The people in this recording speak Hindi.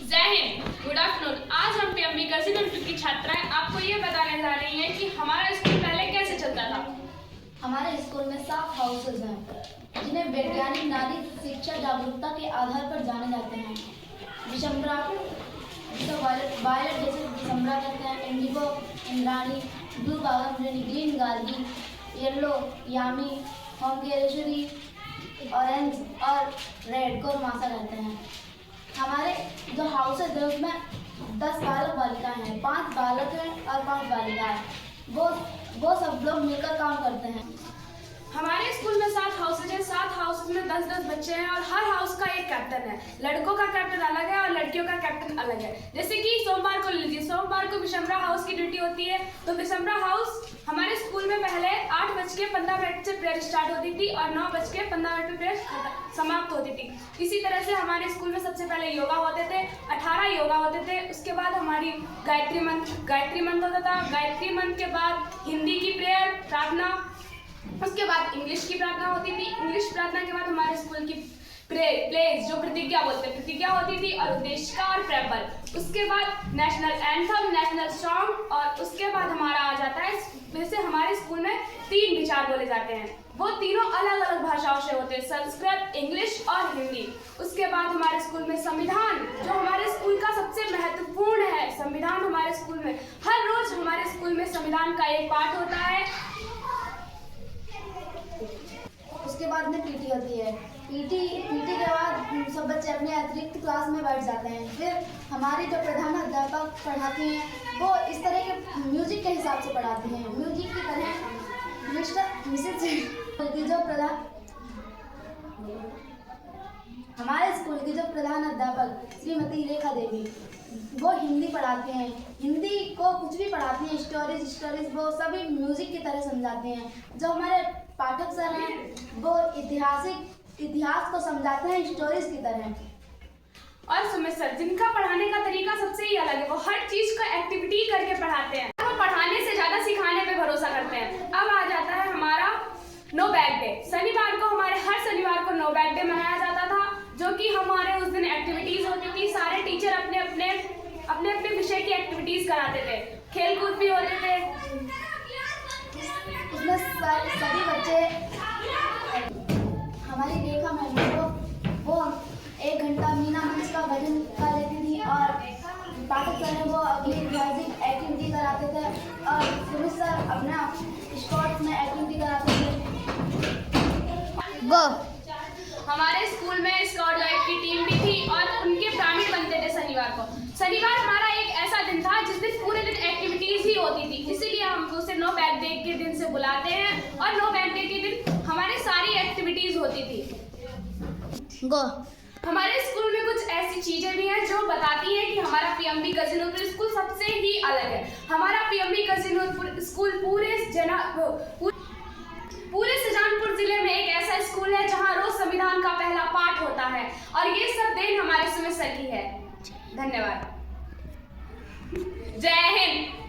जय हिंद, गुड आफ्टरनून। आज हम पीएमबी गर्ल्स इंस्टीट्यूट की छात्राएं आपको ये बताने जा रही हैं कि हमारा स्कूल पहले कैसे चलता था। हमारे स्कूल में 7 हाउसेज हैं जिन्हें वैज्ञानिक नारी शिक्षा जागरूकता के आधार पर जाने जाते हैं। विशंबरा, जिसे वायलेट जैसे विशंबरा कहते हैं, इंडिगो इंद्राणी, ब्लू बागान ग्रीन गार्गी, येलो यामी, होमकेश्वरी, ऑरेंज और रेड को मासा रहते हैं। हमारे जो हाउस है उसमें 10 बालक बालिकाएं हैं, 5 बालक हैं और 5 बालिकाएं। वो सब लोग मिलकर काम करते हैं। हमारे स्कूल में 7 हाउसेज हैं। 7 हाउसेज में 10-10 बच्चे हैं और हर हाउस का एक कैप्टन है। लड़कों का कैप्टन अलग है और लड़कियों का कैप्टन अलग है। जैसे कि सोमवार को लीजिए, सोमवार को विशंबरा हाउस की ड्यूटी होती है। तो विशंबरा हाउस हमारे स्कूल में पहले 8:15 से प्रेयर स्टार्ट होती थी और 9:15 पे प्रेयर समाप्त होती थी। इसी तरह से हमारे स्कूल में सबसे पहले योगा होते थे, 18 योगा होते थे। उसके बाद हमारी गायत्री मंत्र होता था। गायत्री मंत्र के बाद हिंदी की प्रेयर प्रार्थना, उसके बाद इंग्लिश की प्रार्थना होती थी। इंग्लिश प्रार्थना के बाद हमारे स्कूल की प्लेज जो प्रतिज्ञा बोलते हैं, प्रतिज्ञा होती थी और उद्देशिका और प्रेपर। उसके बाद नेशनल एंथम, नेशनल सॉन्ग और उसके बाद हमारा आ जाता है, वैसे हमारे स्कूल में 3 विचार बोले जाते हैं। वो तीनों अलग अलग भाषाओं से होते हैं, संस्कृत, इंग्लिश और हिंदी। उसके बाद हमारे स्कूल में संविधान, जो हमारे स्कूल का सबसे महत्वपूर्ण है। संविधान हमारे स्कूल में हर रोज हमारे स्कूल में संविधान का एक पाठ होता है। उसके बाद में पीटी होती है। पीटी के बाद सब बच्चे अपने अतिरिक्त क्लास में बैठ जाते हैं। फिर हमारी जो प्रधान अध्यापक पढ़ाती हैं वो इस तरह के म्यूजिक के हिसाब से पढ़ाती हैं। म्यूजिक की तरह हमारे स्कूल की जो प्रधान अध्यापक श्रीमती रेखा देवी, वो हिंदी पढ़ाते हैं। हिंदी को कुछ भी पढ़ाती हैं, स्टोरीज वो सभी म्यूजिक की तरह समझाते हैं। जो हमारे पाठक सर हैं वो इतिहास को समझाते हैं स्टोरीज की तरह। और सुमित सर, जिनका पढ़ाने का तरीका सबसे ही अलग है। वो हर चीज को एक्टिविटी करके पढ़ाते हैं। वो पढ़ाने से ज्यादा सिखाने पे भरोसा करते हैं। अब आ जाता है हमारा नो बैग डे। शनिवार को हर शनिवार को नो बैग डे मनाया जाता था, जो कि हमारे उस दिन एक्टिविटीज होती थी। सारे टीचर अपने अपने विषय की एक्टिविटीज कराते थे, खेल कूद भी होते थे। उसमें सभी बच्चे, हमारी रेखा मैम वो 1 घंटा मीना मंच का भजन कर लेती थी और पाठक सर वो अगली म्यूजिक एक्टिविटी कराते थे और सुमित सर अपना स्पोर्ट्स में एक्टिविटी कराते थे। हमारे स्कूल में स्काउट गाइड की टीम भी थी और उनके ग्रामीण बनते थे शनिवार को। शनिवार हमारा एक ऐसा दिन था जिस दिन पूरे दिन एक्टिविटीज ही होती थी, इसीलिए हम उसे नो बैग डे के दिन से बुलाते हैं। और नो बैग डे के दिन हमारी सारी एक्टिविटीज होती थी। हमारे स्कूल में कुछ ऐसी चीजें भी हैं जो बताती हैं कि हमारा पीएमबी गर्ल्स स्कूल सबसे ही अलग है। हमारा पीएमबी गर्ल्स स्कूल पूरे सुजानपुर जिले में एक ऐसा स्कूल है जहां रोज संविधान का पहला पाठ होता है और ये सब देन हमारे सुमित सर की है। धन्यवाद। जय हिंद।